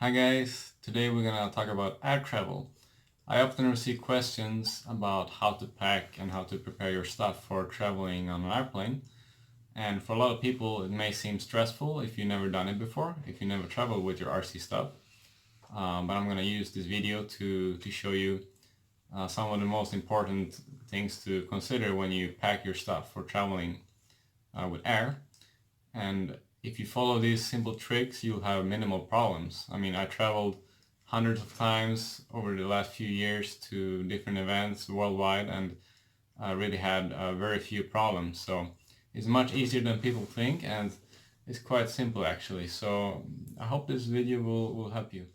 Hi guys, today we're gonna talk about air travel. I often receive questions about how to pack and how to prepare your stuff for traveling on an airplane. And for a lot of people it may seem stressful if you've never done it before, if you never traveled with your RC stuff. But I'm gonna use this video to show you some of the most important things to consider when you pack your stuff for traveling with air. And if you follow these simple tricks, you'll have minimal problems. I mean, I traveled hundreds of times over the last few years to different events worldwide and really had very few problems. So it's much easier than people think, and it's quite simple actually. So I hope this video will help you.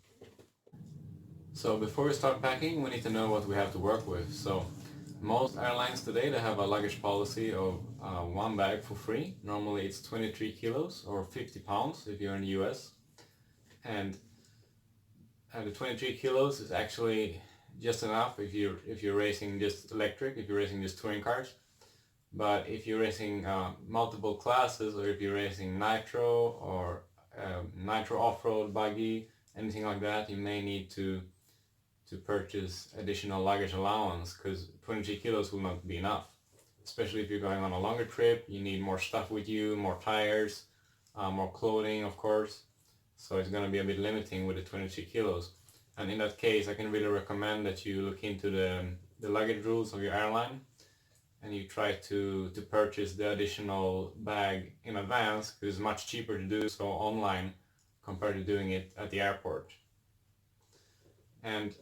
So before we start packing, we need to know what we have to work with. So most airlines today, they have a luggage policy of one bag for free. Normally it's 23 kilos or 50 pounds if you're in the US. And the 23 kilos is actually just enough if you're racing just electric, if you're racing just touring cars. But if you're racing multiple classes, or if you're racing nitro or nitro off-road buggy, anything like that, you may need to purchase additional luggage allowance, because 23 kilos will not be enough. Especially if you're going on a longer trip, you need more stuff with you, more tires, more clothing of course. So it's going to be a bit limiting with the 23 kilos. And in that case, I can really recommend that you look into the luggage rules of your airline and you try to purchase the additional bag in advance, because it's much cheaper to do so online compared to doing it at the airport. And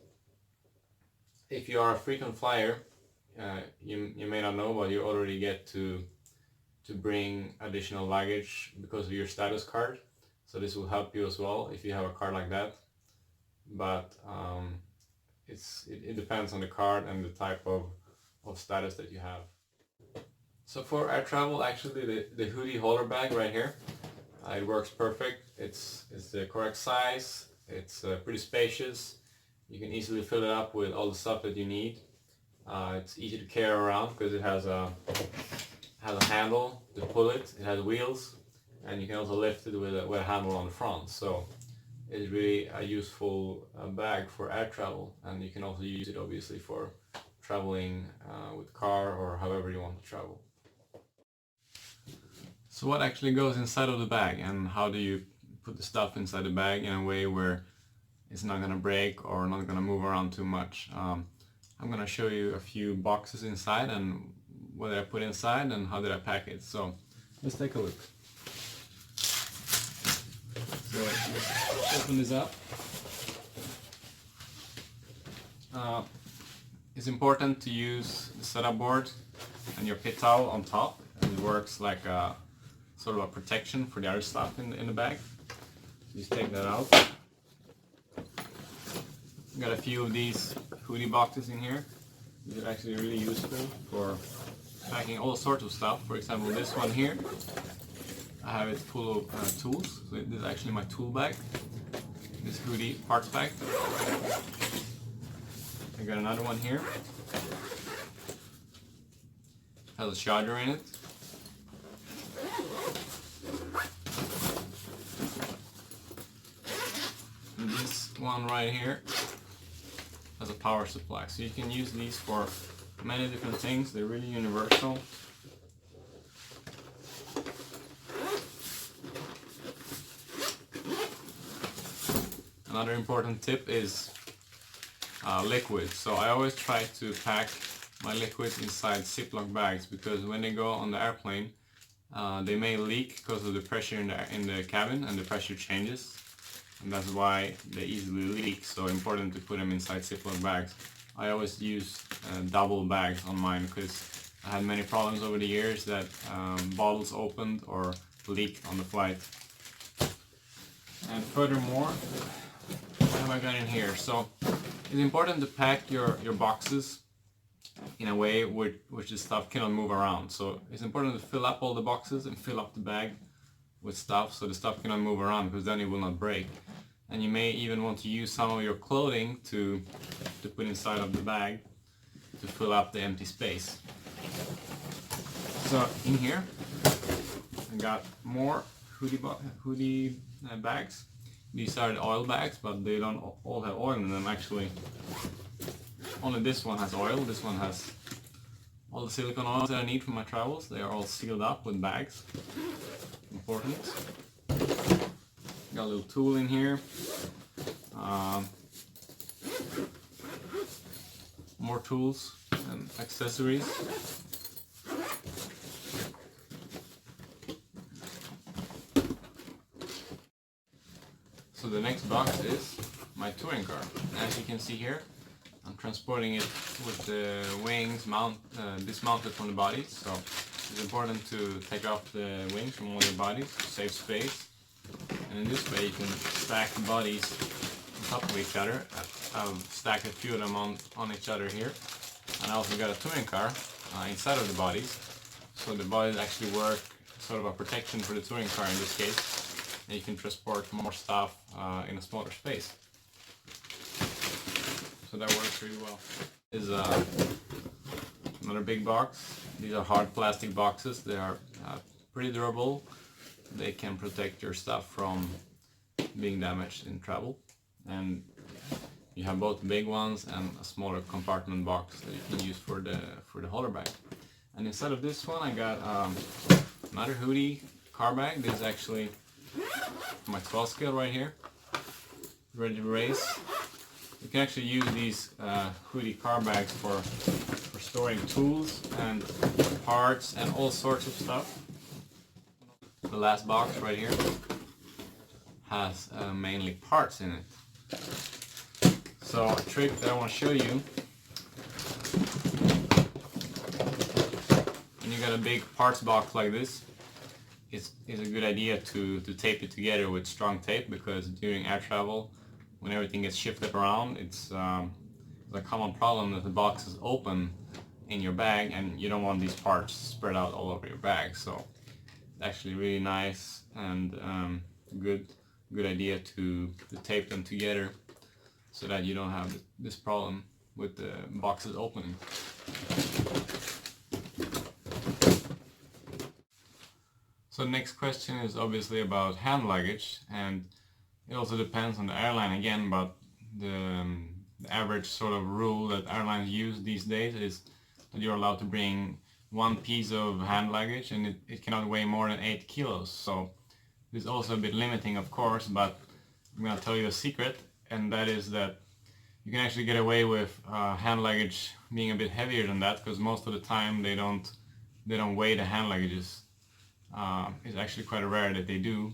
if you are a frequent flyer, you may not know, but you already get to bring additional luggage because of your status card. So this will help you as well if you have a card like that. But it depends on the card and the type of status that you have. So for air travel, actually the hoodie holder bag right here, it works perfect. It's the correct size. It's pretty spacious. You can easily fill it up with all the stuff that you need. It's easy to carry around because it has a handle to pull it. It has wheels, and you can also lift it with a handle on the front. So it's really a useful bag for air travel, and you can also use it obviously for traveling with car or however you want to travel. So what actually goes inside of the bag, and how do you put the stuff inside the bag in a way where it's not gonna break or not gonna move around too much? I'm gonna show you a few boxes inside and what did I put inside and how did I pack it. So let's take a look. So let's open this up. It's important to use the setup board and your pit towel on top, and it works like a sort of a protection for the other stuff in the bag. Just take that out. Got a few of these hoodie boxes in here. These are actually really useful for packing all sorts of stuff. For example, this one here, I have it full of tools. So this is actually my tool bag. This hoodie parts bag. I got another one here. Has a charger in it. And this one right here has a power supply. So you can use these for many different things. They're really universal. Another important tip is liquid. So I always try to pack my liquids inside Ziploc bags, because when they go on the airplane, they may leak because of the pressure in the cabin, and the pressure changes, and that's why they easily leak. So important to put them inside Ziploc bags. I always use double bags on mine, because I had many problems over the years that bottles opened or leaked on the flight. And furthermore, what have I got in here? So it's important to pack your boxes in a way which the stuff cannot move around. So it's important to fill up all the boxes and fill up the bag with stuff so the stuff cannot move around, because then it will not break. And you may even want to use some of your clothing to put inside of the bag to fill up the empty space. So in here I got more hoodie bags. These are the oil bags, but they don't all have oil in them actually. Only this one has oil. This one has all the silicone oils that I need for my travels. They are all sealed up with bags. Important. Got a little tool in here. More tools and accessories. So the next box is my touring car. As you can see here, I'm transporting it with the wings dismounted from the bodies. So it's important to take off the wings from all your bodies to save space. And in this way you can stack the bodies on top of each other. I've stacked a few of them on each other here. And I also got a touring car inside of the bodies. So the bodies actually work sort of a protection for the touring car in this case. And you can transport more stuff in a smaller space. So that works really well. This is another big box. These are hard plastic boxes. They are pretty durable. They can protect your stuff from being damaged in travel. And you have both big ones and a smaller compartment box that you can use for the hauler bag. And inside of this one I got another hoodie car bag. This is actually my 12 scale right here, ready to race. You can actually use these hoodie car bags for storing tools and parts and all sorts of stuff. The last box right here has mainly parts in it. So a trick that I want to show you, when you got a big parts box like this, it's a good idea to tape it together with strong tape, because during air travel, when everything gets shifted around, it's a common problem that the box is open in your bag and you don't want these parts spread out all over your bag. So it's actually really nice and good idea to tape them together so that you don't have this problem with the boxes opening. So the next question is obviously about hand luggage, and it also depends on the airline again, but the average sort of rule that airlines use these days is that you're allowed to bring one piece of hand luggage, and it cannot weigh more than 8 kilos. So this is also a bit limiting, of course, but I'm going to tell you a secret, and that is that you can actually get away with hand luggage being a bit heavier than that, because most of the time they don't weigh the hand luggages. It's actually quite rare that they do.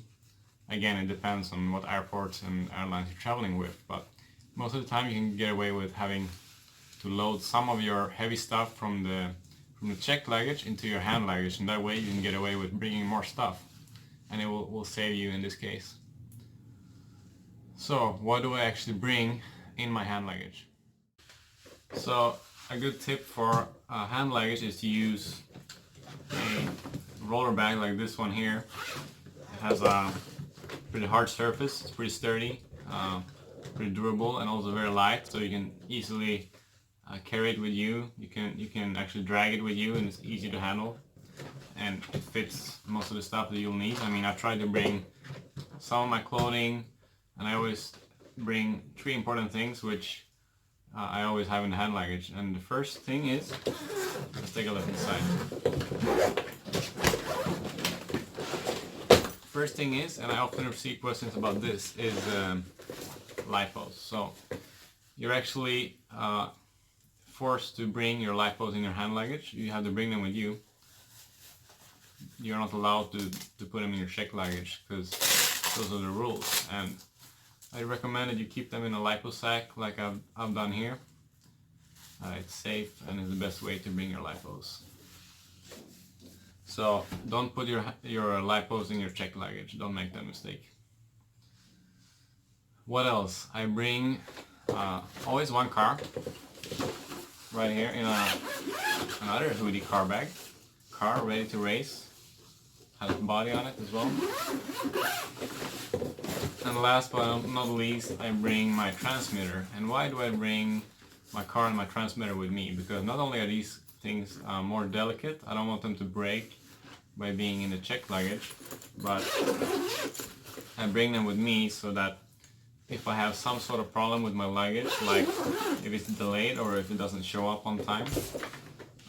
Again, it depends on what airports and airlines you're traveling with, but most of the time you can get away with having to load some of your heavy stuff from the checked luggage into your hand luggage, and that way you can get away with bringing more stuff, and it will save you in this case. So what do I actually bring in my hand luggage? So a good tip for hand luggage is to use a roller bag like this one here. It has a pretty hard surface, it's pretty sturdy, pretty durable, and also very light, so you can easily carry it with you. You can actually drag it with you, and it's easy to handle, and it fits most of the stuff that you'll need. I mean, I tried to bring some of my clothing, and I always bring 3 important things which I always have in the hand luggage. And the first thing is, let's take a look inside. First thing is, and I often receive questions about this, is lipos. So you're actually forced to bring your lipos in your hand luggage. You have to bring them with you. You're not allowed to put them in your checked luggage, because those are the rules. And I recommend that you keep them in a lipo sack like I've done here. It's safe and is the best way to bring your lipos. So don't put your lipos in your checked luggage. Don't make that mistake. What else? I bring always one car right here in another hoodie car bag. Car ready to race. Has a body on it as well. And last but not least, I bring my transmitter. And why do I bring my car and my transmitter with me? Because not only are these things more delicate, I don't want them to break by being in the checked luggage, but I bring them with me so that if I have some sort of problem with my luggage, like if it's delayed or if it doesn't show up on time,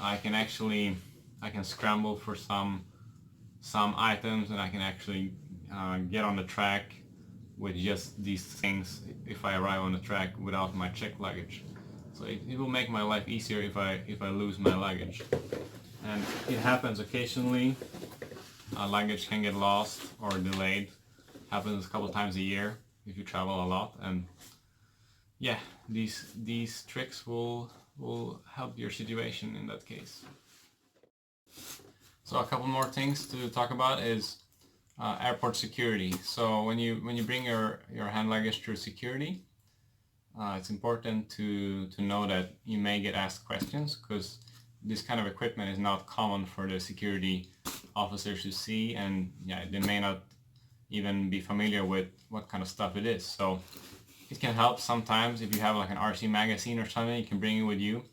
I can scramble for some items, and I can actually get on the track with just these things if I arrive on the track without my checked luggage. So it will make my life easier if I lose my luggage. And it happens occasionally. Luggage can get lost or delayed. Happens a couple times a year if you travel a lot. And yeah, these tricks will help your situation in that case. So a couple more things to talk about is airport security. So when you bring your hand luggage through security, it's important to know that you may get asked questions, because this kind of equipment is not common for the security officers to see, and yeah, they may not even be familiar with what kind of stuff it is. So it can help sometimes if you have like an RC magazine or something. You can bring it with you,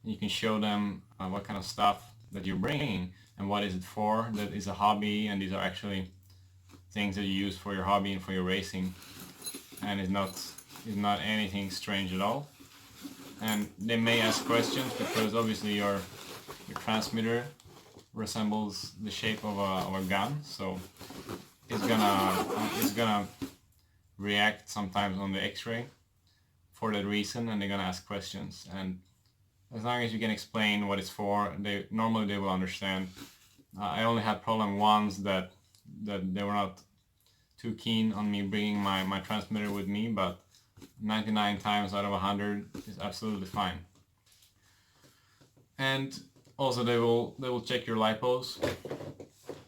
and you can show them what kind of stuff that you're bringing and what is it for. That is a hobby, and these are actually things that you use for your hobby and for your racing, and it's not anything strange at all. And they may ask questions because obviously your transmitter resembles the shape of a gun, so it's gonna react sometimes on the X-ray for that reason, and they're gonna ask questions. And as long as you can explain what it's for, they will understand. I only had problem once that they were not too keen on me bringing my transmitter with me, but 99 times out of 100 is absolutely fine. And also they will check your lipos.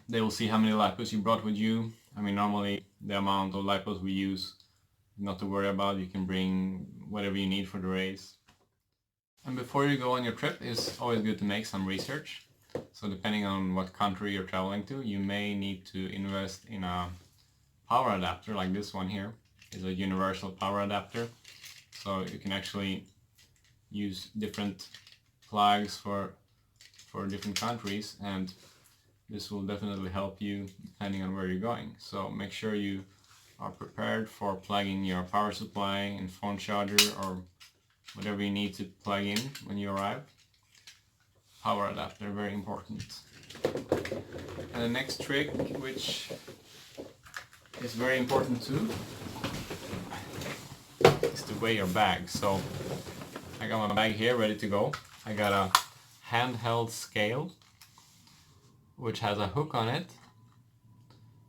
They will see how many lipos you brought with you. I mean, normally the amount of lipos we use, not to worry about. You can bring whatever you need for the race. And before you go on your trip, it's always good to make some research. So depending on what country you're traveling to, you may need to invest in a power adapter like this one here. Is a universal power adapter, so you can actually use different plugs for different countries, and this will definitely help you depending on where you're going. So make sure you are prepared for plugging your power supply and phone charger or whatever you need to plug in when you arrive. Power adapter, very important. And the next trick, which is very important too, is to weigh your bag. So I got my bag here ready to go. I got a handheld scale which has a hook on it,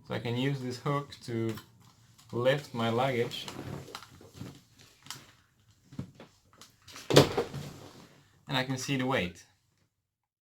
so I can use this hook to lift my luggage and I can see the weight.